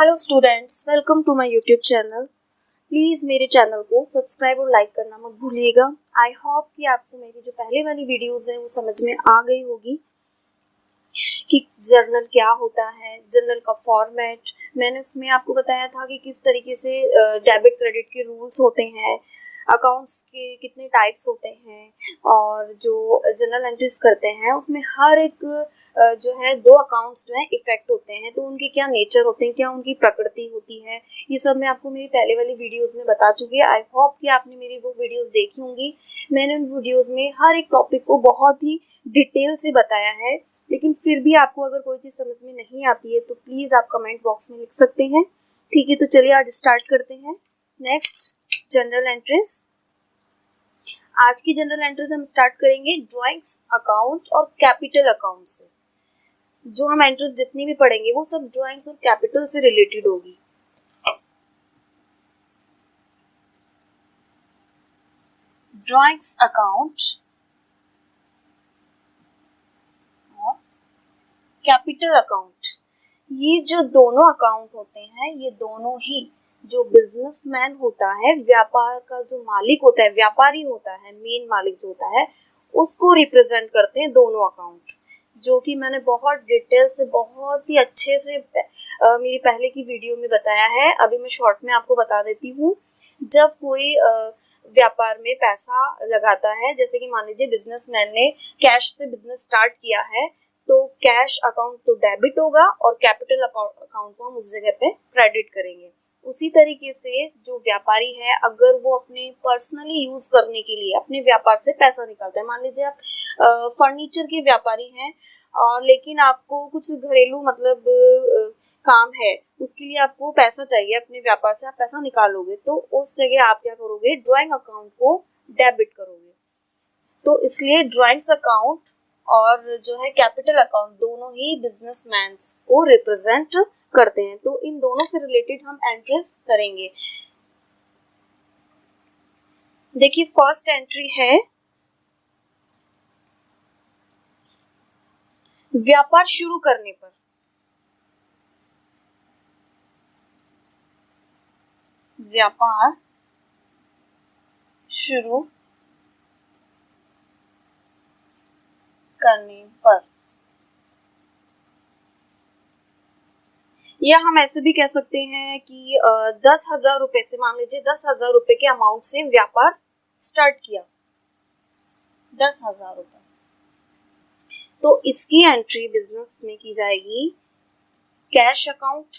Hello students, welcome to my YouTube channel. Please मेरे channel को subscribe और like करना मत भूलिएगा। आई होप कि आपको मेरी जो पहले वाली वीडियोस है वो समझ में आ गई होगी कि जर्नल क्या होता है, जर्नल का फॉर्मेट। मैंने उसमें आपको बताया था कि किस तरीके से डेबिट क्रेडिट के रूल्स होते हैं, अकाउंट्स के कितने टाइप्स होते हैं, और जो जर्नल एंट्रीज करते हैं उसमें हर एक जो है दो अकाउंट्स जो है इफेक्ट होते हैं, तो उनके क्या नेचर होते हैं, क्या उनकी प्रकृति होती है, ये सब मैं आपको मेरी पहले वाली वीडियोस में बता चुकी है। आई होप कि आपने मेरी वो वीडियोस देखी होंगी। मैंने उन वीडियोस में हर एक टॉपिक को बहुत ही डिटेल से बताया है, लेकिन फिर भी आपको अगर कोई चीज़ समझ में नहीं आती है तो प्लीज़ आप कमेंट बॉक्स में लिख सकते हैं। ठीक है, तो चलिए आज स्टार्ट करते हैं। Next, general entries. आज की जनरल एंट्रीज हम स्टार्ट करेंगे ड्राइंग्स अकाउंट और कैपिटल अकाउंट से। जो हम एंट्रीज जितनी भी पढ़ेंगे वो सब ड्राइंग्स और कैपिटल से रिलेटेड होगी। ड्राइंग्स अकाउंट और कैपिटल अकाउंट, ये जो दोनों अकाउंट होते हैं, ये दोनों ही जो बिजनेसमैन होता है, व्यापार का जो मालिक होता है, व्यापारी होता है, मेन मालिक जो होता है, उसको रिप्रेजेंट करते हैं दोनों अकाउंट, जो कि मैंने बहुत डिटेल से, बहुत ही अच्छे से मेरी पहले की वीडियो में बताया है। अभी मैं शॉर्ट में आपको बता देती हूँ। जब कोई व्यापार में पैसा लगाता है, जैसे कि मान लीजिए बिजनेसमैन ने कैश से बिजनेस स्टार्ट किया है, तो कैश अकाउंट तो डेबिट होगा और कैपिटल अकाउंट को हम उस जगह पे क्रेडिट करेंगे। उसी तरीके से जो व्यापारी है, अगर वो अपने पर्सनली यूज करने के लिए अपने व्यापार से पैसा निकालता है, मान लीजिए आप फर्नीचर के व्यापारी हैं, लेकिन आपको कुछ घरेलू मतलब काम है, उसके लिए आपको पैसा चाहिए, अपने व्यापार से आप पैसा निकालोगे, तो उस जगह आप क्या करोगे, ड्राइंग अकाउंट को डेबिट करोगे। तो इसलिए ड्राइंग्स अकाउंट और जो है कैपिटल अकाउंट दोनों ही बिजनेसमैन को रिप्रेजेंट करते हैं। तो इन दोनों से रिलेटेड हम एंट्रीज करेंगे। देखिए, फर्स्ट एंट्री है व्यापार शुरू करने पर। व्यापार शुरू करने पर, या हम ऐसे भी कह सकते हैं कि 10,000 रुपए से, मान लीजिए 10,000 रुपए के अमाउंट से व्यापार स्टार्ट किया, 10,000 रुपए, तो इसकी एंट्री बिजनेस में की जाएगी कैश अकाउंट,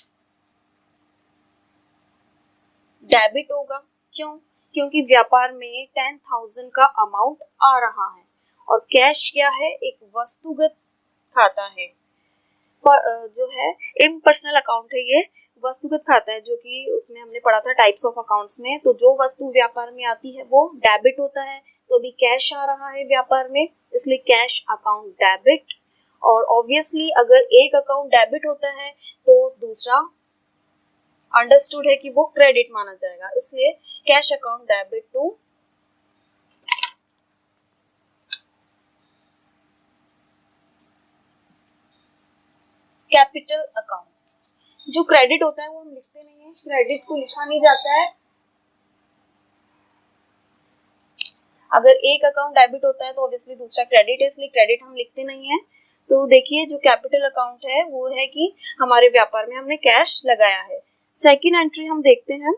डेबिट होगा। क्यों? क्योंकि व्यापार में 10,000 का अमाउंट आ रहा है, और कैश क्या है, एक वस्तुगत खाता है, जो है इम्पर्सनल अकाउंट है, ये वस्तुगत खाता है, जो कि उसमें हमने पढ़ा था टाइप्स ऑफ अकाउंट्स में। तो जो वस्तु व्यापार में आती है वो डेबिट होता है, तो अभी कैश आ रहा है व्यापार में, इसलिए कैश अकाउंट डेबिट। और ऑब्वियसली अगर एक अकाउंट डेबिट होता है तो दूसरा अंडरस्टूड है कि वो क्रेडिट माना जाएगा, इसलिए cash account debit to capital account. जो क्रेडिट होता है वो हम लिखते नहीं है, क्रेडिट को लिखा नहीं जाता है। अगर एक अकाउंट डेबिट होता है तो ऑब्वियसली दूसरा क्रेडिट है, इसलिए क्रेडिट हम लिखते नहीं है। तो देखिए, जो कैपिटल अकाउंट है वो है कि हमारे व्यापार में हमने कैश लगाया है। सेकेंड एंट्री हम देखते हैं,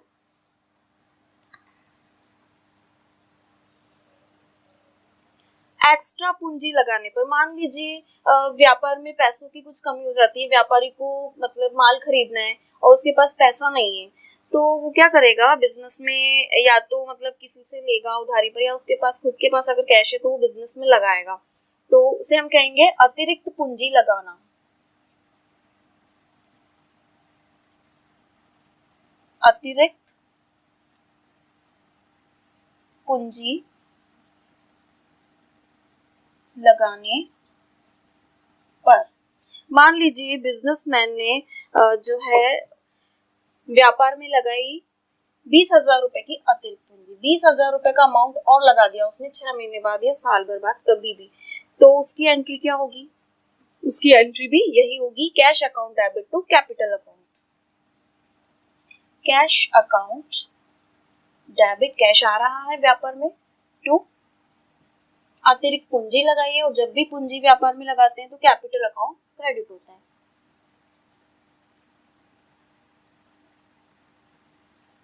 एक्स्ट्रा पूंजी लगाने पर। मान लीजिए व्यापार में पैसों की कुछ कमी हो जाती है, व्यापारी को मतलब माल खरीदना है और उसके पास पैसा नहीं है, तो वो क्या करेगा बिजनेस में, या तो मतलब किसी से लेगा उधारी पर, या उसके पास खुद के पास अगर कैश है तो वो बिजनेस में लगाएगा। तो उसे हम कहेंगे अतिरिक्त पूंजी लगाना। अतिरिक्त पूंजी लगाने पर, मान लीजिए बिजनेसमैन ने जो है व्यापार में लगाई 20,000 रुपए की अतिरिक्त पूंजी, 20,000 रुपए का अमाउंट और लगा दिया उसने 6 महीने बाद या साल भर बाद कभी भी, तो उसकी एंट्री क्या होगी, उसकी एंट्री भी यही होगी, cash account debit to capital account. Cash account, debit cash आ रहा है व्यापार में, टू अतिरिक्त पूंजी लगाइए, और जब भी पूंजी व्यापार में लगाते हैं तो कैपिटल अकाउंट क्रेडिट होता है।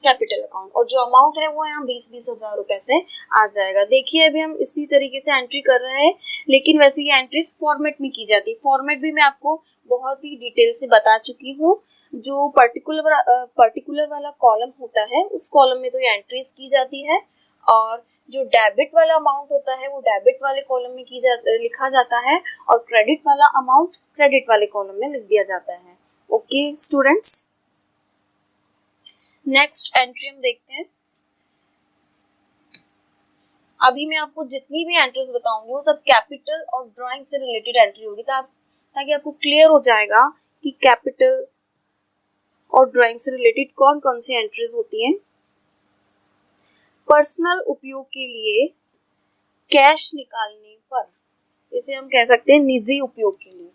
कैपिटल अकाउंट, और जो अमाउंट है वो यहाँ 20-20 हजार रुपए से आ जाएगा। देखिए अभी हम इसी तरीके से एंट्री कर रहे हैं, लेकिन वैसे ये एंट्रीज फॉर्मेट में की जाती है। फॉर्मेट भी मैं आपको बहुत ही डिटेल से बता चुकी हूँ। जो पर्टिकुलर वाला कॉलम होता है उस कॉलम में तो ये एंट्रीज की जाती है, और जो डेबिट वाला अमाउंट होता है वो डेबिट वाले कॉलम में लिखा जाता है, और क्रेडिट वाला अमाउंट क्रेडिट वाले कॉलम में लिख दिया जाता है। ओके स्टूडेंट्स, नेक्स्ट एंट्री हम देखते हैं। अभी मैं आपको जितनी भी एंट्रीज बताऊंगी वो सब कैपिटल और ड्राइंग से रिलेटेड एंट्री होगी, ताकि आपको क्लियर हो जाएगा कि कैपिटल और ड्राइंग से रिलेटेड कौन कौन सी एंट्रीज होती हैं। पर्सनल उपयोग के लिए कैश निकालने पर, इसे हम कह सकते हैं निजी उपयोग के लिए,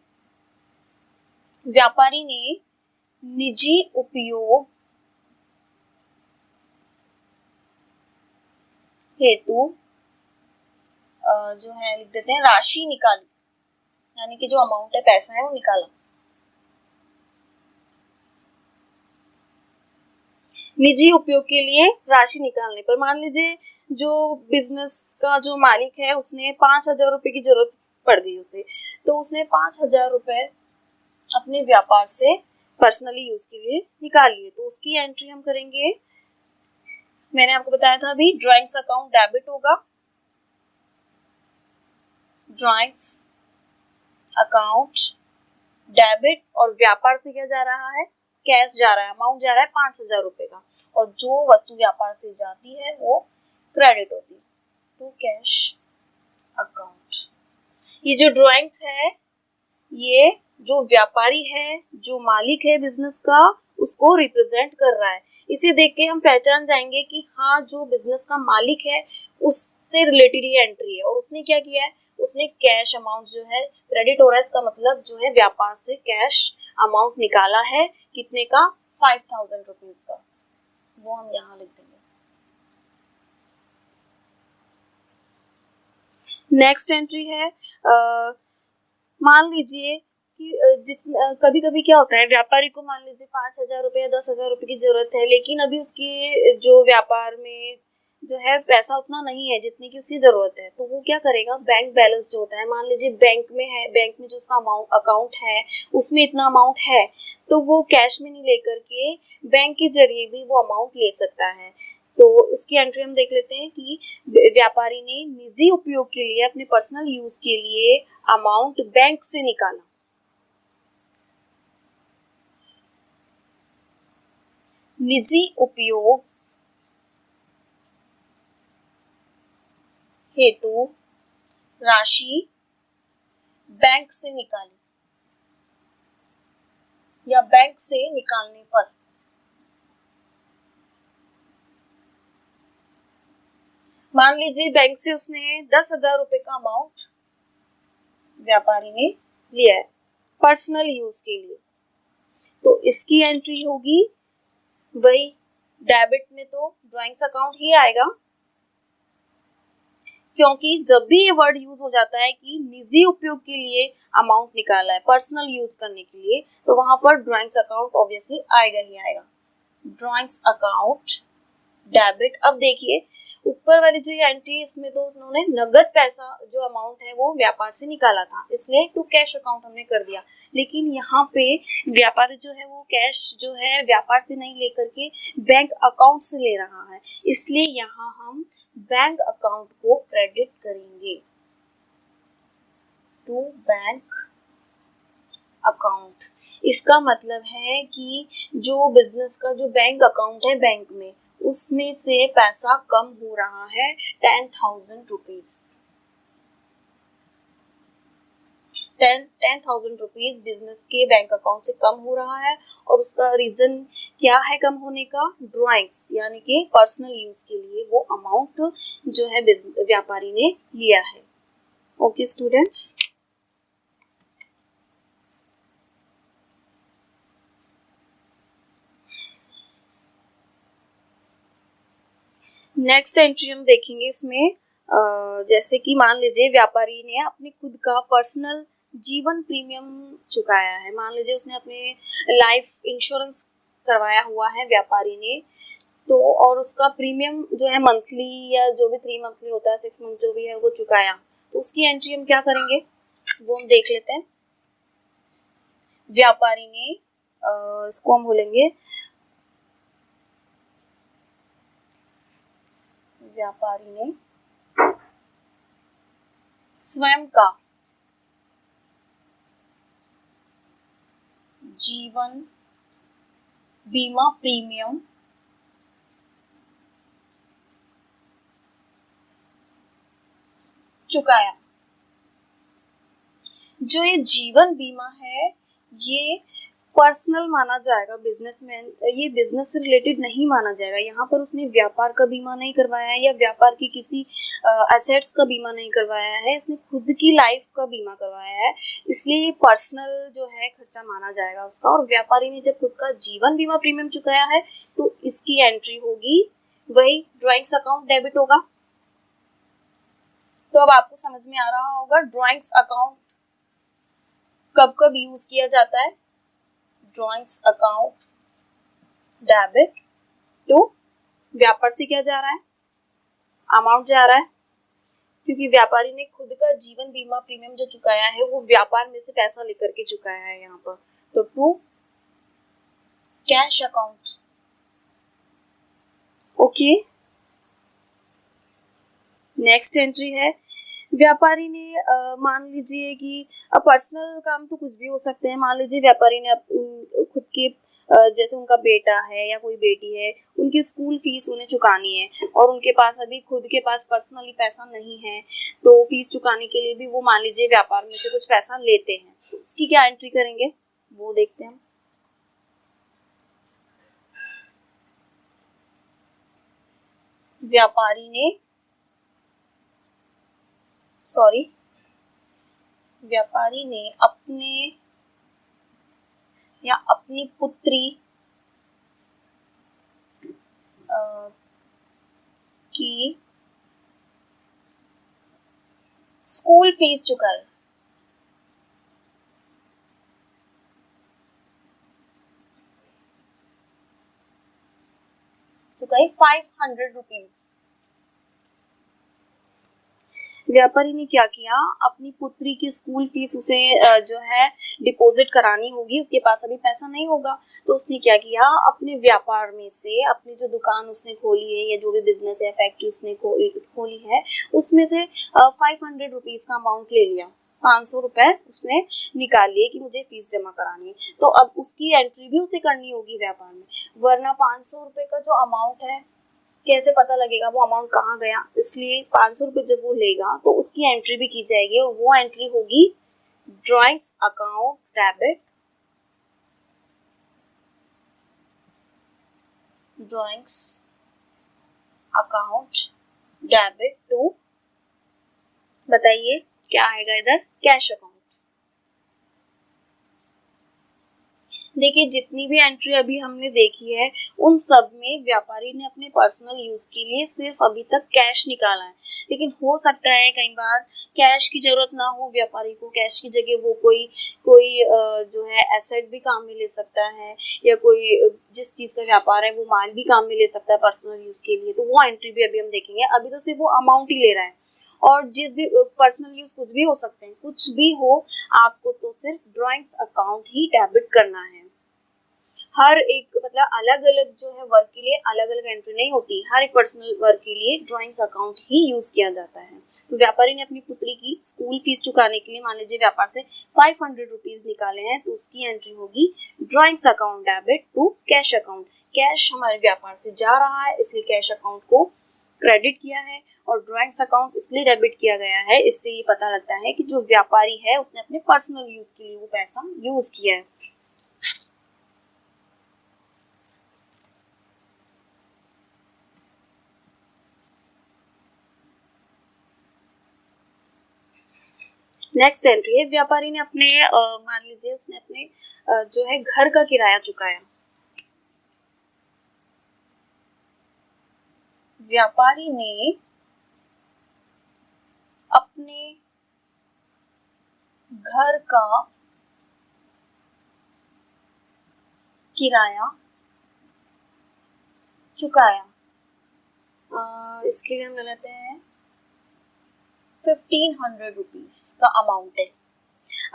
व्यापारी ने निजी उपयोग हेतु जो है लिख देते हैं राशि निकाली, यानी कि जो अमाउंट है, पैसा है, वो निकाला। निजी उपयोग के लिए राशि निकालने पर, मान लीजिए जो बिजनेस का जो मालिक है उसने 5,000 रुपए की जरूरत पड़ गई उसे, तो उसने 5,000 रुपए अपने व्यापार से पर्सनली यूज के लिए निकाल लिए, तो उसकी एंट्री हम करेंगे। मैंने आपको बताया था अभी ड्राइंग्स अकाउंट डेबिट होगा, ड्राइंग्स अकाउंट डेबिट, और व्यापार से क्या जा रहा है, कैश जा रहा है, अमाउंट जा रहा है 5,000 रुपए का, और जो वस्तु व्यापार से जाती है वो क्रेडिट होती है, टू कैश अकाउंट। ये जो ड्राइंग्स है ये जो व्यापारी है, जो मालिक है बिजनेस का, उसको रिप्रेजेंट कर रहा है। इसे देख के हम पहचान जाएंगे कि हाँ जो बिजनेस का मालिक है उससे रिलेटेड ये एंट्री है, और उसने क्या किया है, उसने कैश अमाउंट जो है क्रेडिट हो रहा है, इसका मतलब जो है व्यापार से कैश अमाउंट निकाला है, कितने का, 5,000 रुपीज का, वो हम यहाँ लिख देंगे। नेक्स्ट एंट्री है, मान लीजिए कि कभी कभी क्या होता है, व्यापारी को मान लीजिए 5,000 रुपए या 10,000 रुपए की जरूरत है, लेकिन अभी उसकी जो व्यापार में जो है पैसा उतना नहीं है जितनी की उसकी जरूरत है, तो वो क्या करेगा, बैंक बैलेंस जो होता है, मान लीजिए बैंक में है, बैंक में जो उसका अकाउंट है उसमें इतना अमाउंट है, तो वो कैश में नहीं लेकर के बैंक के जरिए भी वो अमाउंट ले सकता है। तो इसकी एंट्री हम देख लेते हैं कि व्यापारी ने निजी उपयोग के लिए, अपने पर्सनल यूज के लिए अमाउंट बैंक से निकाला। निजी उपयोग हेतु राशि बैंक से निकाली, या बैंक से निकालने पर, मान लीजिए बैंक से उसने 10,000 रुपए का अमाउंट व्यापारी ने लिया है पर्सनल यूज के लिए, तो इसकी एंट्री होगी वही डेबिट में, तो ड्राइंग्स अकाउंट ही आएगा, क्योंकि जब भी ये वर्ड यूज हो जाता है कि निजी उपयोग के लिए अमाउंट निकाला है, पर्सनल यूज करने के लिए, तो वहां पर ड्राइंग्स अकाउंट ऑब्वियसली आएगा ही आएगा। Drawings account debit. अब देखिए ऊपर वाली जो ये एंट्री, इसमें तो उन्होंने नगद पैसा जो अमाउंट है वो व्यापार से निकाला था, इसलिए टू कैश अकाउंट हमने कर दिया, लेकिन यहाँ पे व्यापारी जो है वो कैश जो है व्यापार से नहीं लेकर के बैंक अकाउंट से ले रहा है, इसलिए यहाँ हम बैंक अकाउंट को क्रेडिट करेंगे, टू बैंक अकाउंट। इसका मतलब है कि जो बिजनेस का जो बैंक अकाउंट है बैंक में, उसमें से पैसा कम हो रहा है 10,000 रुपीज। 10,000 रुपीज बिजनेस के बैंक अकाउंट से कम हो रहा है, और उसका रीजन क्या है कम होने का, ड्राइंग्स यानी कि पर्सनल यूज के लिए वो अमाउंट जो है व्यापारी ने लिया है। ओके स्टूडेंट्स, नेक्स्ट एंट्री हम देखेंगे इसमें, जैसे कि मान लीजिए व्यापारी ने अपने खुद का पर्सनल जीवन प्रीमियम चुकाया है। मान लीजिए उसने अपने लाइफ इंश्योरेंस करवाया हुआ है व्यापारी ने, तो और उसका प्रीमियम जो है मंथली या जो भी 3 मंथली होता है, 6 मंथ जो भी है वो चुकाया, तो उसकी एंट्री हम क्या करेंगे वो हम देख लेते हैं। व्यापारी ने इसको हम बोलेंगे, व्यापारी ने स्वयं का जीवन बीमा प्रीमियम चुकाया। जो ये जीवन बीमा है ये पर्सनल माना जाएगा, बिजनेसमैन, ये बिजनेस से रिलेटेड नहीं माना जाएगा। यहाँ पर उसने व्यापार का बीमा नहीं करवाया है या व्यापार की किसी एसेट्स का बीमा नहीं करवाया है, इसने खुद की लाइफ का बीमा करवाया है, इसलिए ये पर्सनल जो है खर्चा माना जाएगा उसका। और व्यापारी ने जब खुद का जीवन बीमा प्रीमियम चुकाया है तो इसकी एंट्री होगी वही ड्राइंग्स अकाउंट डेबिट होगा। तो अब आपको समझ में आ रहा होगा ड्राइंग्स अकाउंट कब कब यूज किया जाता है। ड्राइंग्स अकाउंट डेबिट टू व्यापार से क्या जा रहा है, अमाउंट जा रहा है, क्योंकि व्यापारी ने खुद का जीवन बीमा प्रीमियम जो चुकाया है वो व्यापार में से पैसा लेकर के चुकाया है यहाँ पर, तो to cash account. Okay, next entry है व्यापारी ने मान लीजिए कि पर्सनल काम तो कुछ भी हो सकते हैं। मान लीजिए व्यापारी ने खुद के जैसे उनका बेटा है या कोई बेटी है, उनकी स्कूल फीस उन्हें चुकानी है और उनके पास अभी खुद के पास पर्सनली पैसा नहीं है, तो फीस चुकाने के लिए भी वो मान लीजिए व्यापार में से कुछ पैसा लेते हैं, तो उसकी क्या एंट्री करेंगे वो देखते हैं। व्यापारी ने अपने या अपनी पुत्री की स्कूल फीस चुकाई। चुकाई 500 रुपीज। व्यापारी ने क्या किया, अपनी पुत्री की स्कूल फीस उसे जो है डिपॉजिट करानी होगी, उसके पास अभी पैसा नहीं होगा, तो उसने क्या किया अपने व्यापार में से, अपनी जो दुकान उसने खोली है या जो भी बिजनेस है फैक्ट्री उसने खोली है उसमें से 500 रुपीज का अमाउंट ले लिया, 500 रुपए उसने निकाल लिए कि मुझे फीस जमा करानी है, तो अब उसकी एंट्री भी उसे करनी होगी व्यापार में, वरना 500 रुपए का जो अमाउंट है कैसे पता लगेगा वो अमाउंट कहाँ गया, इसलिए 500 रुपये जब वो लेगा तो उसकी एंट्री भी की जाएगी और वो एंट्री होगी drawings account debit, drawings account debit to, बताइए क्या आएगा इधर, कैश अकाउंट। देखिए जितनी भी एंट्री अभी हमने देखी है उन सब में व्यापारी ने अपने पर्सनल यूज के लिए सिर्फ अभी तक कैश निकाला है, लेकिन हो सकता है कई बार कैश की जरूरत ना हो व्यापारी को, कैश की जगह वो कोई जो है एसेट भी काम में ले सकता है या कोई जिस चीज का व्यापार है वो माल भी काम में ले सकता है पर्सनल यूज के लिए, तो वो एंट्री भी अभी हम देखेंगे। अभी तो सिर्फ वो अमाउंट ही ले रहा है और जिस भी पर्सनल यूज कुछ भी हो सकते हैं, कुछ भी हो, आपको तो सिर्फ ड्राइंग्स अकाउंट ही डेबिट करना है। हर एक मतलब अलग अलग जो है वर्क के लिए अलग अलग एंट्री नहीं होती, हर एक पर्सनल वर्क के लिए ड्राइंग्स अकाउंट ही यूज किया जाता है। तो व्यापारी ने अपनी पुत्री की स्कूल फीस चुकाने के लिए मान लीजिए व्यापार से 500 रुपीज निकाले हैं, तो उसकी एंट्री होगी drawings account debit to cash account. Cash हमारे व्यापार से जा रहा है इसलिए कैश अकाउंट को क्रेडिट किया है और ड्राइंग्स अकाउंट इसलिए डेबिट किया गया है, इससे ये पता लगता है कि जो व्यापारी है उसने अपने पर्सनल यूज के लिए वो पैसा यूज किया है। नेक्स्ट एंट्री है व्यापारी ने अपने मान लीजिए उसने अपने जो है घर का किराया चुकाया। व्यापारी ने अपने घर का किराया चुकाया। इसके लिए हम ले लेते हैं 1500 रुपीज का अमाउंट है,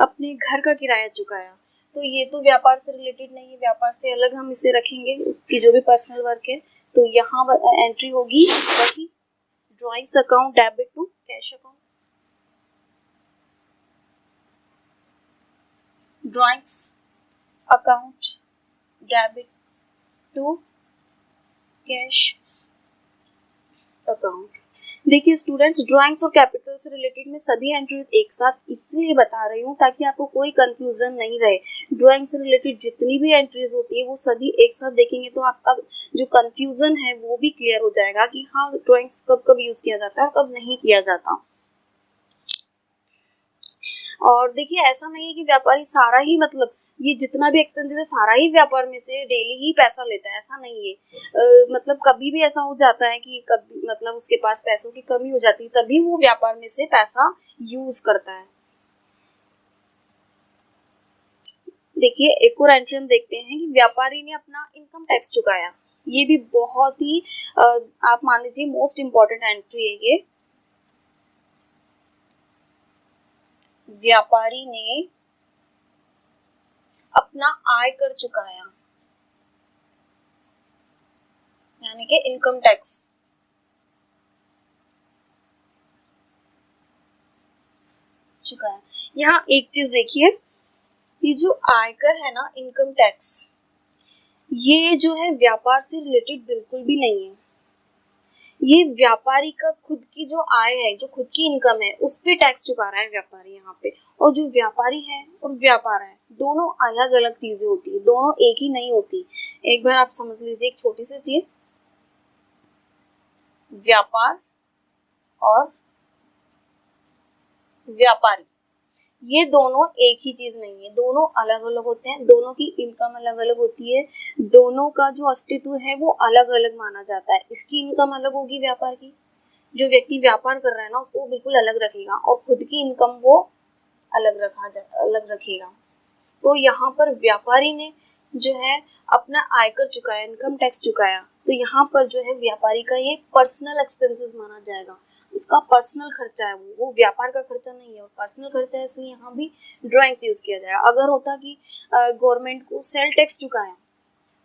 अपने घर का किराया चुकाया। तो ये तो व्यापार से रिलेटेड नहीं है, व्यापार से अलग हम इसे रखेंगे, उसकी जो भी पर्सनल वर्क है। तो यहाँ एंट्री होगी वही drawings account debit to cash account. Drawings account debit to cash account. देखिए स्टूडेंट्स, ड्राइंग्स और कैपिटल से रिलेटेड में सभी एंट्रीज एक साथ इसलिए बता रही हूँ ताकि आपको कोई कंफ्यूजन नहीं रहे। ड्राइंग से रिलेटेड जितनी भी एंट्रीज होती है वो सभी एक साथ देखेंगे तो आपका जो कंफ्यूजन है वो भी क्लियर हो जाएगा कि हाँ ड्राइंग्स कब कब यूज किया जाता है और कब नहीं किया जाता। और देखिए ऐसा नहीं है कि व्यापारी सारा ही मतलब ये जितना भी एक्सपेंसेस है सारा ही व्यापार में से डेली ही पैसा लेता है, ऐसा नहीं है। मतलब कभी भी ऐसा हो जाता है कि कभी मतलब उसके पास पैसों की कमी हो जाती है तभी वो व्यापार में से पैसा यूज करता है। देखिए एक और एंट्री हम देखते हैं कि व्यापारी ने अपना इनकम टैक्स चुकाया। ये भी बहुत ही आप मान लीजिए मोस्ट इम्पोर्टेंट एंट्री है ये। व्यापारी ने अपना आयकर चुकाया, यानी कि इनकम टैक्स चुकाया। यहाँ एक चीज देखिए, ये जो आयकर है ना इनकम टैक्स, ये जो है व्यापार से रिलेटेड बिल्कुल भी नहीं है। ये व्यापारी का खुद की जो आय है, जो खुद की इनकम है, उस पे टैक्स चुका रहा है व्यापारी यहाँ पे। और जो व्यापारी है और व्यापार है दोनों अलग अलग चीजें होती है, दोनों एक ही नहीं होती। एक बार आप समझ लीजिए एक छोटी सी चीज, व्यापार और व्यापारी ये दोनों एक ही चीज नहीं है, दोनों अलग अलग होते हैं, दोनों की इनकम अलग अलग होती है, दोनों का जो अस्तित्व है वो अलग अलग माना जाता है। इसकी इनकम अलग होगी व्यापार की, जो व्यक्ति व्यापार कर रहा है ना उसको बिल्कुल अलग रखेगा और खुद की इनकम वो अलग रखेगा। तो यहाँ पर व्यापारी ने जो है अपना आयकर चुकाया, इनकम टैक्स चुकाया, तो यहाँ पर जो है व्यापारी का ये पर्सनल एक्सपेंसेस माना जाएगा, उसका पर्सनल खर्चा है वो व्यापार का खर्चा नहीं है और पर्सनल खर्चा है, इसलिए यहाँ भी ड्राइंग्स यूज किया जाएगा। अगर होता कि गवर्नमेंट को सेल टैक्स चुकाया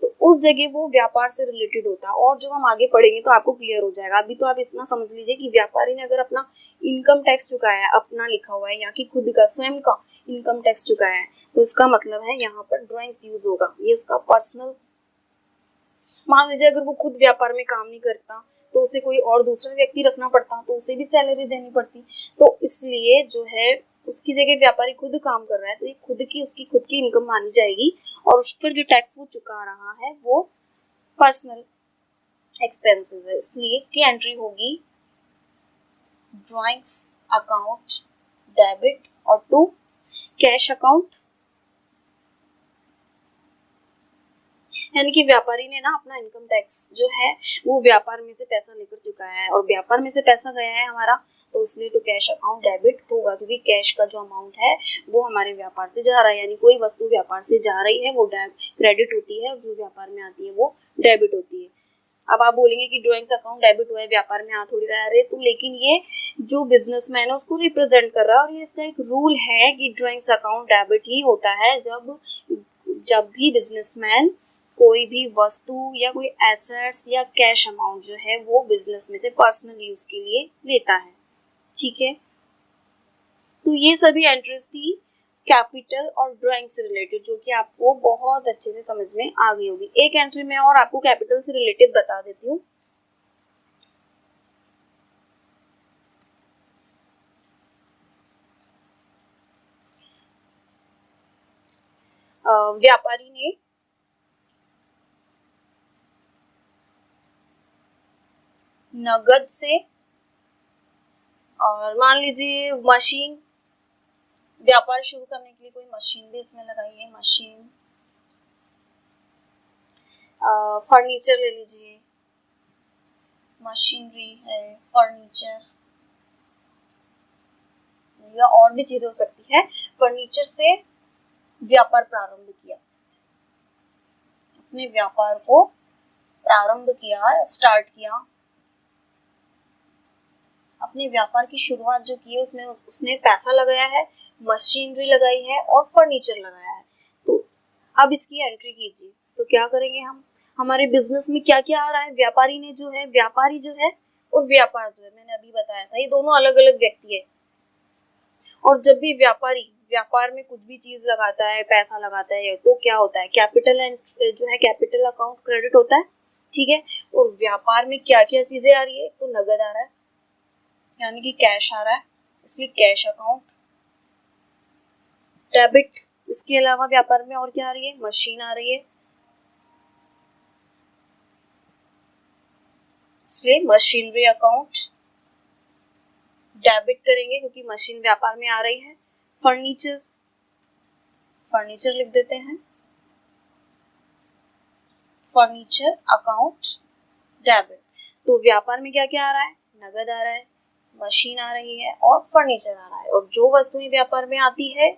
तो उस जगह वो व्यापार से रिलेटेड होता, और जब हम आगे पढ़ेंगे तो आपको क्लियर हो जाएगा। अभी तो आप इतना समझ लीजिए कि व्यापारी ने अगर अपना इनकम टैक्स चुकाया है, अपना लिखा हुआ है, यहाँ की खुद का स्वयं का इनकम टैक्स चुकाया है, तो इसका मतलब है यहाँ पर ड्राइंग्स यूज होगा, ये उसका पर्सनल। मान लीजिए अगर वो खुद व्यापार में काम नहीं करता तो उसे कोई और दूसरा व्यक्ति रखना पड़ता तो उसे भी सैलरी देनी पड़ती, तो इसलिए जो है उसकी जगह व्यापारी खुद काम कर रहा है तो ये उसकी खुद की इनकम मानी जाएगी और उस पर जो टैक्स वो चुका रहा है वो पर्सनल एक्सपेंसेस है, इसलिए इसकी एंट्री होगी ड्राइंग्स अकाउंट डेबिट और टू कैश अकाउंट। यानी कि व्यापारी ने ना अपना इनकम टैक्स जो है वो व्यापार में से पैसा लेकर चुकाया है और व्यापार में से पैसा गया है हमारा, तो इसलिए टू कैश अकाउंट डेबिट होगा, क्योंकि कैश का जो अमाउंट है वो हमारे व्यापार से जा रहा है, यानी कोई वस्तु व्यापार से जा रही है वो क्रेडिट होती है और जो व्यापार में आती है वो डेबिट होती है। अब आप बोलेंगे कि ड्राइंग्स अकाउंट डेबिट हुआ है, व्यापार में आ थोड़ी रहा है, तो लेकिन ये जो बिजनेसमैन है उसको रिप्रेजेंट कर रहा है और ये इसका एक रूल है कि ड्राइंग्स अकाउंट डेबिट ही होता है जब भी बिजनेसमैन कोई भी वस्तु या कोई एसेट्स या कैश अमाउंट जो है वो बिजनेस में से पर्सनल यूज के लिए लेता है। ठीक है, तो ये सभी एंट्रीज थी कैपिटल और ड्राइंग से रिलेटेड, जो कि आपको बहुत अच्छे से समझ में आ गई होगी। एक एंट्री में और आपको कैपिटल से रिलेटेड बता देती हूँ। व्यापारी ने नगद से, और मान लीजिए मशीन, व्यापार शुरू करने के लिए कोई मशीन भी इसमें लगाई है, मशीन, फर्नीचर ले लीजिए, मशीनरी है, फर्नीचर या और भी चीजें हो सकती है। फर्नीचर से व्यापार प्रारंभ किया, अपने व्यापार को प्रारंभ किया, स्टार्ट किया। अपने व्यापार की शुरुआत जो की है उसमें उसने पैसा लगाया है, मशीनरी लगाई है और फर्नीचर लगाया है। तो अब इसकी एंट्री कीजिए। तो क्या करेंगे हम, हमारे बिजनेस में क्या क्या आ रहा है, व्यापारी ने जो है, व्यापारी जो है और व्यापार जो है, मैंने अभी बताया था ये दोनों अलग अलग व्यक्ति है। और जब भी व्यापारी व्यापार में कुछ भी चीज लगाता है, पैसा लगाता है, तो क्या होता है, कैपिटल एंड जो है कैपिटल अकाउंट क्रेडिट होता है, ठीक है। और व्यापार में क्या क्या चीजें आ रही है, तो नगद आ रहा है यानी कि कैश आ रहा है, इसलिए कैश अकाउंट डेबिट। इसके अलावा व्यापार में और क्या आ रही है, मशीन आ रही है, इसलिए मशीनरी अकाउंट डेबिट करेंगे क्योंकि मशीन व्यापार में आ रही है। फर्नीचर, फर्नीचर लिख देते हैं, फर्नीचर अकाउंट डेबिट। तो व्यापार में क्या क्या आ रहा है, नगद आ रहा है, मशीन आ रही है और फर्नीचर आ रहा है। और जो वस्तुएं व्यापार में आती है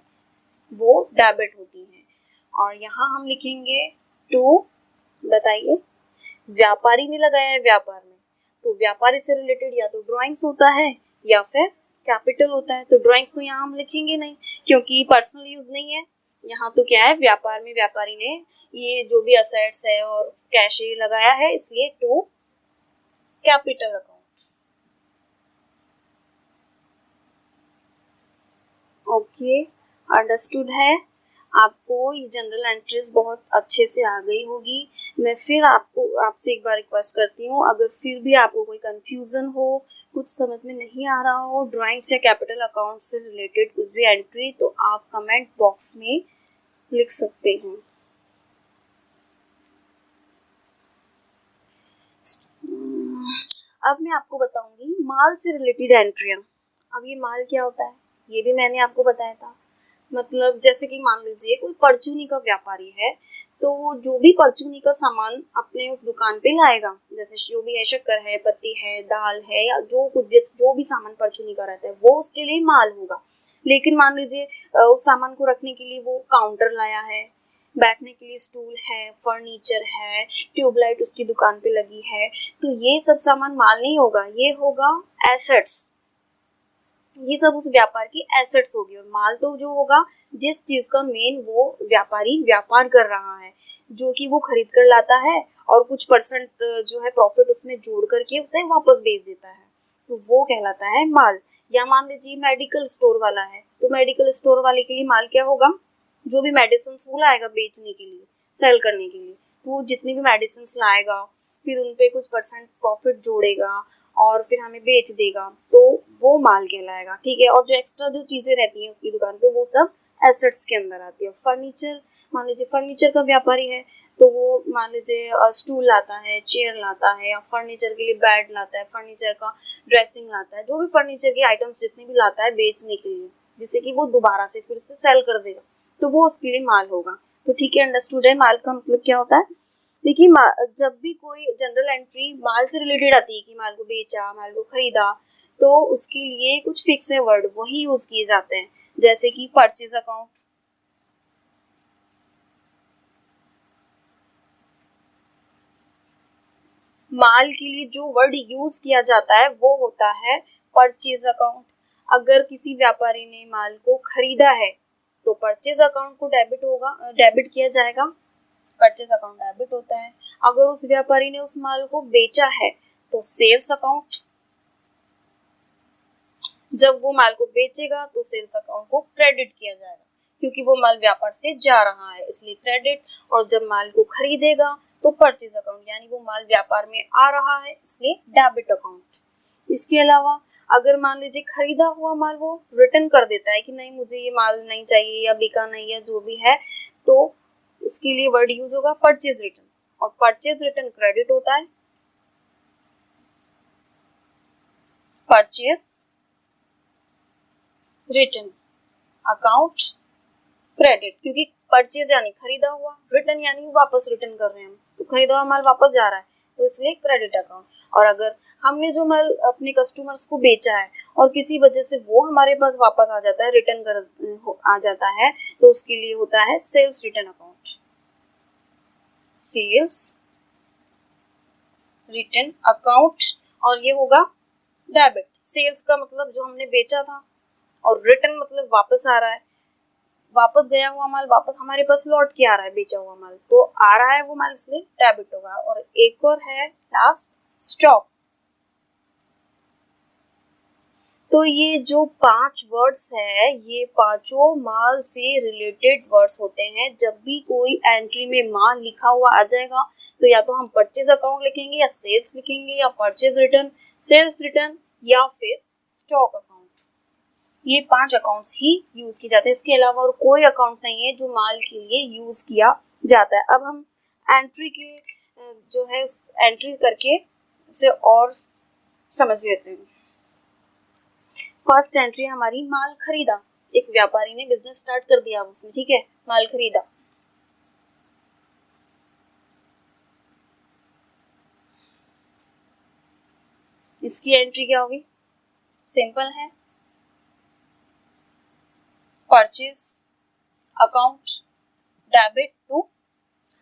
वो डेबिट होती हैं। और यहाँ हम लिखेंगे टू, बताइए, व्यापारी ने लगाया है व्यापार में, तो व्यापारी से रिलेटेड या तो ड्राइंग्स होता है या फिर कैपिटल होता है। तो ड्राइंग्स तो यहाँ हम लिखेंगे नहीं क्योंकि पर्सनल यूज नहीं है। यहाँ तो क्या है, व्यापार में व्यापारी ने ये जो भी असेट्स है और कैश लगाया है, इसलिए to capital account. Okay, understood है। आपको ये जनरल एंट्रीज बहुत अच्छे से आ गई होगी। मैं फिर आपसे एक बार रिक्वेस्ट करती हूँ, अगर फिर भी आपको कोई कंफ्यूजन हो, कुछ समझ में नहीं आ रहा हो ड्राइंग्स या कैपिटल अकाउंट से रिलेटेड कुछ भी एंट्री, तो आप कमेंट बॉक्स में लिख सकते हैं। अब मैं आपको बताऊंगी माल से रिलेटेड एंट्रियां। अब ये माल क्या होता है ये भी मैंने आपको बताया था। मतलब जैसे कि मान लीजिए कोई परचूनी का व्यापारी है, तो वो जो भी परचूनी का सामान अपने उस दुकान पे लाएगा, जैसे जो भी है, शक्कर है, पत्ती है, दाल है, या जो भी सामान परचूनी का रहता है वो उसके लिए माल होगा। लेकिन मान लीजिए उस सामान को रखने के लिए वो काउंटर लाया है, बैठने के लिए स्टूल है, फर्नीचर है, ट्यूबलाइट उसकी दुकान पे लगी है, तो ये सब सामान माल नहीं होगा, ये होगा एसेट्स। ये सब उस व्यापार की एसेट्स होगी। और माल तो जो होगा जिस चीज का मेन वो व्यापारी व्यापार कर रहा है, जो कि वो खरीद कर लाता है और कुछ परसेंट जो है प्रॉफिट उसमें जोड़ करके उसे वापस बेच देता है, तो वो कहलाता है माल। या मान लीजिए मेडिकल स्टोर वाला है, तो मेडिकल स्टोर वाले के लिए माल क्या होगा, जो भी मेडिसिन वो लाएगा बेचने के लिए, सेल करने के लिए, तो वो जितनी भी मेडिसिन लाएगा फिर उनपे कुछ परसेंट प्रॉफिट जोड़ेगा और फिर हमें बेच देगा, तो वो माल कहलाएगा, ठीक है। और जो एक्स्ट्रा जो चीजें रहती हैं उसकी दुकान पे वो सब एसेट्स के अंदर आती है। फर्नीचर, मान लीजिए फर्नीचर का व्यापारी है, तो वो मान लीजिए स्टूल लाता है, चेयर लाता है, या फर्नीचर के लिए बेड लाता है, फर्नीचर का ड्रेसिंग लाता है, जो भी फर्नीचर के आइटम्स जितने भी लाता है बेचने के लिए, जिससे कि वो दोबारा से फिर से सेल कर देगा, तो वो उसके लिए माल होगा। तो ठीक है, अंडरस्टूड है माल का मतलब क्या होता है। देखिए जब भी कोई जनरल एंट्री माल से रिलेटेड आती है कि माल को बेचा, माल को खरीदा, तो उसके लिए कुछ फिक्स है वर्ड वही यूज किए जाते हैं, जैसे कि परचेज अकाउंट, माल के लिए जो वर्ड यूज किया जाता है वो होता है परचेज अकाउंट। अगर किसी व्यापारी ने माल को खरीदा है तो परचेज अकाउंट को डेबिट होगा, डेबिट किया जाएगा, परचेज अकाउंट डेबिट होता है। अगर उस व्यापारी ने उस माल को बेचा है तो सेल्स अकाउंट, जब वो माल को बेचेगा तो सेल्स अकाउंट को क्रेडिट किया जाएगा क्योंकि वो माल व्यापार से जा रहा है, इसलिए क्रेडिट। और जब माल को खरीदेगा तो परचेज अकाउंट, यानी वो माल व्यापार में आ रहा है, इसलिए डेबिट अकाउंट। इसके अलावा अगर मान लीजिए खरीदा हुआ माल वो रिटर्न कर देता है कि नहीं मुझे ये माल नहीं चाहिए या बिका नहीं है जो भी है, तो इसके लिए वर्ड यूज होगा परचेज रिटर्न, और परचेज रिटर्न क्रेडिट होता है, परचेज रिटर्न अकाउंट क्रेडिट, क्योंकि परचेज यानी खरीदा हुआ, रिटर्न यानी वापस रिटर्न कर रहे हैं हम, तो खरीदा हुआ माल वापस जा रहा है, तो इसलिए क्रेडिट अकाउंट। और अगर हमने जो माल अपने कस्टमर्स को बेचा है और किसी वजह से वो हमारे पास वापस आ जाता है, रिटर्न कर आ जाता है, तो उसके लिए होता है sales return account. Sales return account. और ये होगा डेबिट। सेल्स का मतलब जो हमने बेचा था, और रिटर्न मतलब वापस आ रहा है, वापस गया हुआ माल वापस हमारे पास लौट के आ रहा है, बेचा हुआ माल तो आ रहा है वो माल, इसलिए डेबिट होगा। और एक और है लास्ट, स्टॉक। तो ये जो 5 वर्ड्स है, ये पांचों माल से रिलेटेड वर्ड्स होते हैं। जब भी कोई एंट्री में माल लिखा हुआ आ जाएगा तो या तो हम परचेज अकाउंट लिखेंगे, या सेल्स लिखेंगे, या परचेज रिटर्न, सेल्स रिटर्न, या फिर स्टॉक अकाउंट। ये 5 अकाउंट्स ही यूज किए जाते हैं। इसके अलावा और कोई अकाउंट नहीं है जो माल के लिए यूज किया जाता है। अब हम एंट्री के जो है एंट्री करके उसे और समझ लेते हैं। फर्स्ट एंट्री हमारी, माल खरीदा। एक व्यापारी ने बिजनेस स्टार्ट कर दिया उसने, ठीक है, माल खरीदा। इसकी एंट्री क्या होगी? सिंपल है, परचेज अकाउंट डेबिट टू।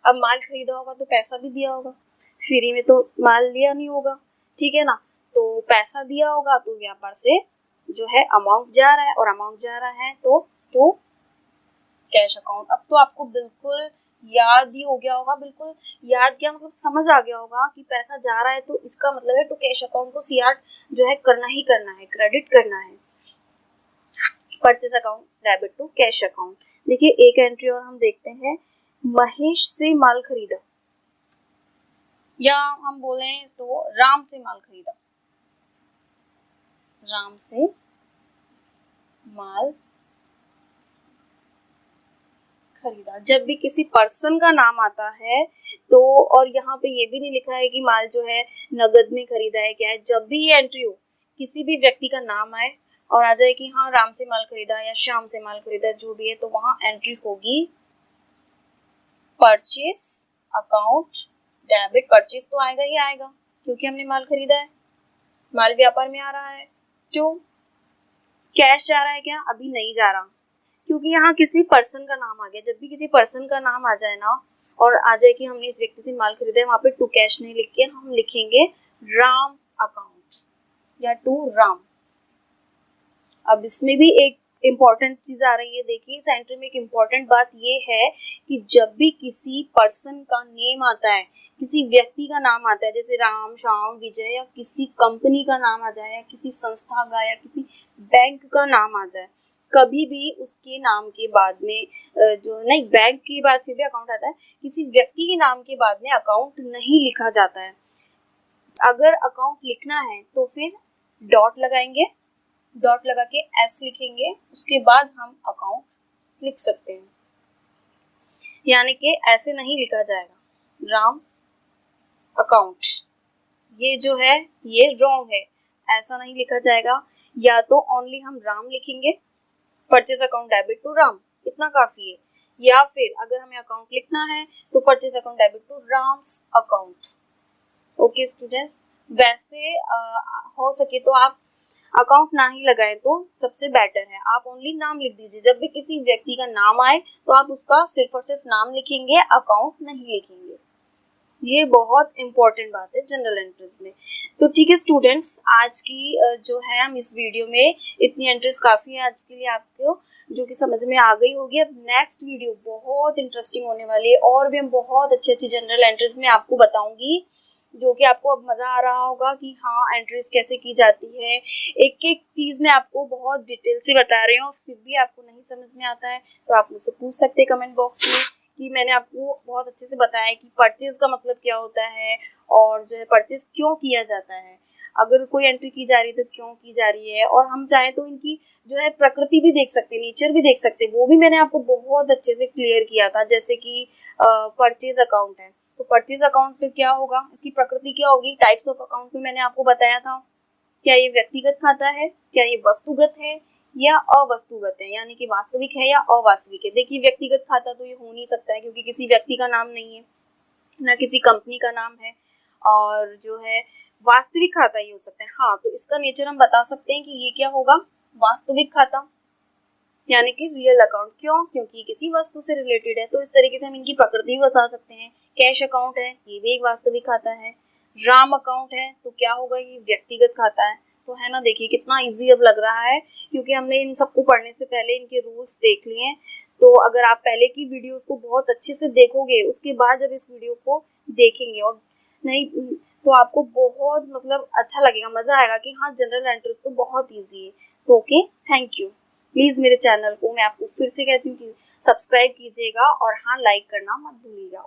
अब माल खरीदा होगा तो पैसा भी दिया होगा, फ्री में तो माल लिया नहीं होगा, ठीक है ना। तो पैसा दिया होगा तो व्यापार से जो है अमाउंट जा रहा है, और अमाउंट जा रहा है तो टू कैश अकाउंट। अब तो आपको बिल्कुल याद ही हो गया होगा, बिल्कुल याद क्या मतलब समझ आ गया होगा कि पैसा जा रहा है तो इसका मतलब है टू कैश अकाउंट को सीआर जो है करना ही करना है, क्रेडिट करना है। Purchase account debit to cash account. देखिए एक एंट्री और हम देखते हैं, महेश से माल खरीदा, या हम बोले तो राम से माल खरीदा। राम से माल खरीदा। जब भी किसी पर्सन का नाम आता है तो, और यहाँ पे ये भी नहीं लिखा है कि माल जो है नगद में खरीदा है क्या है, जब भी ये एंट्री हो, किसी भी व्यक्ति का नाम आए और आ जाए कि हाँ राम से माल खरीदा या श्याम से माल खरीदा, जो भी है, तो वहां एंट्री होगी परचेज अकाउंट डेबिट। परचेज तो आएगा ही आएगा क्योंकि हमने माल खरीदा है, माल व्यापार में आ रहा है। जो कैश जा रहा है क्या? अभी नहीं जा रहा, क्योंकि यहाँ किसी पर्सन का नाम आ गया। जब भी किसी पर्सन का नाम आ जाए ना, और आ जाए कि हमने इस व्यक्ति से माल खरीदा है, वहां पे टू कैश नहीं लिख के हम लिखेंगे राम अकाउंट या टू राम। अब इसमें भी एक इम्पॉर्टेंट चीज आ रही है। देखिए इस एंट्री में एक इम्पॉर्टेंट बात ये है कि जब भी किसी पर्सन का नेम आता है, किसी व्यक्ति का नाम आता है, जैसे राम, श्याम, विजय, या किसी कंपनी का नाम आ जाए, या किसी संस्था का, या किसी बैंक का नाम आ जाए, कभी भी उसके नाम के बाद में जो नहीं, बैंक के बाद फिर भी अकाउंट आता है, किसी व्यक्ति के नाम के बाद में अकाउंट नहीं लिखा जाता है। अगर अकाउंट लिखना है तो फिर डॉट लगाएंगे, डॉट लगा के एस लिखेंगे, उसके बाद हम अकाउंट लिख सकते हैं। यानी कि ऐसे नहीं लिखा जाएगा राम अकाउंट, ये जो है ये रॉन्ग है, ऐसा नहीं लिखा जाएगा। या तो ओनली हम राम लिखेंगे, purchase account debit to Ram, इतना काफी है। या फिर अगर हमें अकाउंट लिखना है तो purchase account debit to Ram's account. Okay students, वैसे हो सके तो आप अकाउंट ना ही लगाएं तो सबसे बेटर है, आप ओनली नाम लिख दीजिए। जब भी किसी व्यक्ति का नाम आए तो आप उसका सिर्फ और सिर्फ नाम लिखेंगे, अकाउंट नहीं लिखेंगे। ये बहुत इंपॉर्टेंट बात है जनरल एंट्रीज में। तो ठीक है स्टूडेंट्स, आज की जो है हम इस वीडियो में इतनी एंट्रीज काफी है आज के लिए आपको, जो कि समझ में आ गई होगी। अब नेक्स्ट वीडियो बहुत इंटरेस्टिंग होने वाली है, और भी हम बहुत अच्छी अच्छी जनरल एंट्रीज में आपको बताऊंगी, जो कि आपको अब मजा आ रहा होगा कि हाँ एंट्रीज कैसे की जाती है। एक एक चीज मैं आपको बहुत डिटेल से बता रही हूँ, फिर भी आपको नहीं समझ में आता है तो आप मुझसे पूछ सकते हैं कमेंट बॉक्स में कि मैंने आपको बहुत अच्छे से बताया कि परचेज का मतलब क्या होता है, और जो है परचेज क्यों किया जाता है, अगर कोई एंट्री की जा रही है तो क्यों की जा रही है, और हम चाहें तो इनकी जो है प्रकृति भी देख सकते हैं, नेचर भी देख सकते हैं, वो भी मैंने आपको बहुत अच्छे से क्लियर किया था। जैसे कि परचेज अकाउंट है तो परचेज अकाउंट क्या होगा, इसकी प्रकृति क्या होगी, टाइप्स ऑफ अकाउंट में मैंने आपको बताया था। क्या ये व्यक्तिगत खाता है, क्या ये वस्तुगत है या अवस्तुगत है, यानी कि वास्तविक है या अवास्तविक है। देखिए व्यक्तिगत खाता तो ये हो नहीं सकता है क्योंकि किसी व्यक्ति का नाम नहीं है, ना किसी कंपनी का नाम है। और जो है वास्तविक खाता ये हो सकता है। हाँ, तो इसका नेचर हम बता सकते हैं कि ये क्या होगा, वास्तविक खाता यानी कि रियल अकाउंट। क्यों? क्योंकि किसी वस्तु से रिलेटेड है, तो इस तरीके से हम इनकी पकड़ भी बता सकते हैं। कैश अकाउंट है, ये भी एक वास्तविक खाता है। राम अकाउंट है तो क्या होगा, ये व्यक्तिगत खाता है। तो है ना, देखिए कितना इजी अब लग रहा है, क्योंकि हमने इन सबको पढ़ने से पहले इनके रूल्स देख लिए हैं। तो अगर आप पहले की वीडियोस को बहुत अच्छे से देखोगे, उसके बाद जब इस वीडियो को देखेंगे और नहीं, तो आपको बहुत मतलब अच्छा लगेगा, मजा आएगा कि हाँ जनरल एंट्रीज तो बहुत ईजी है। तो ओके, थैंक यू। प्लीज मेरे चैनल को मैं आपको फिर से कहती हूँ कि सब्सक्राइब कीजिएगा और हाँ लाइक करना मत भूलिएगा।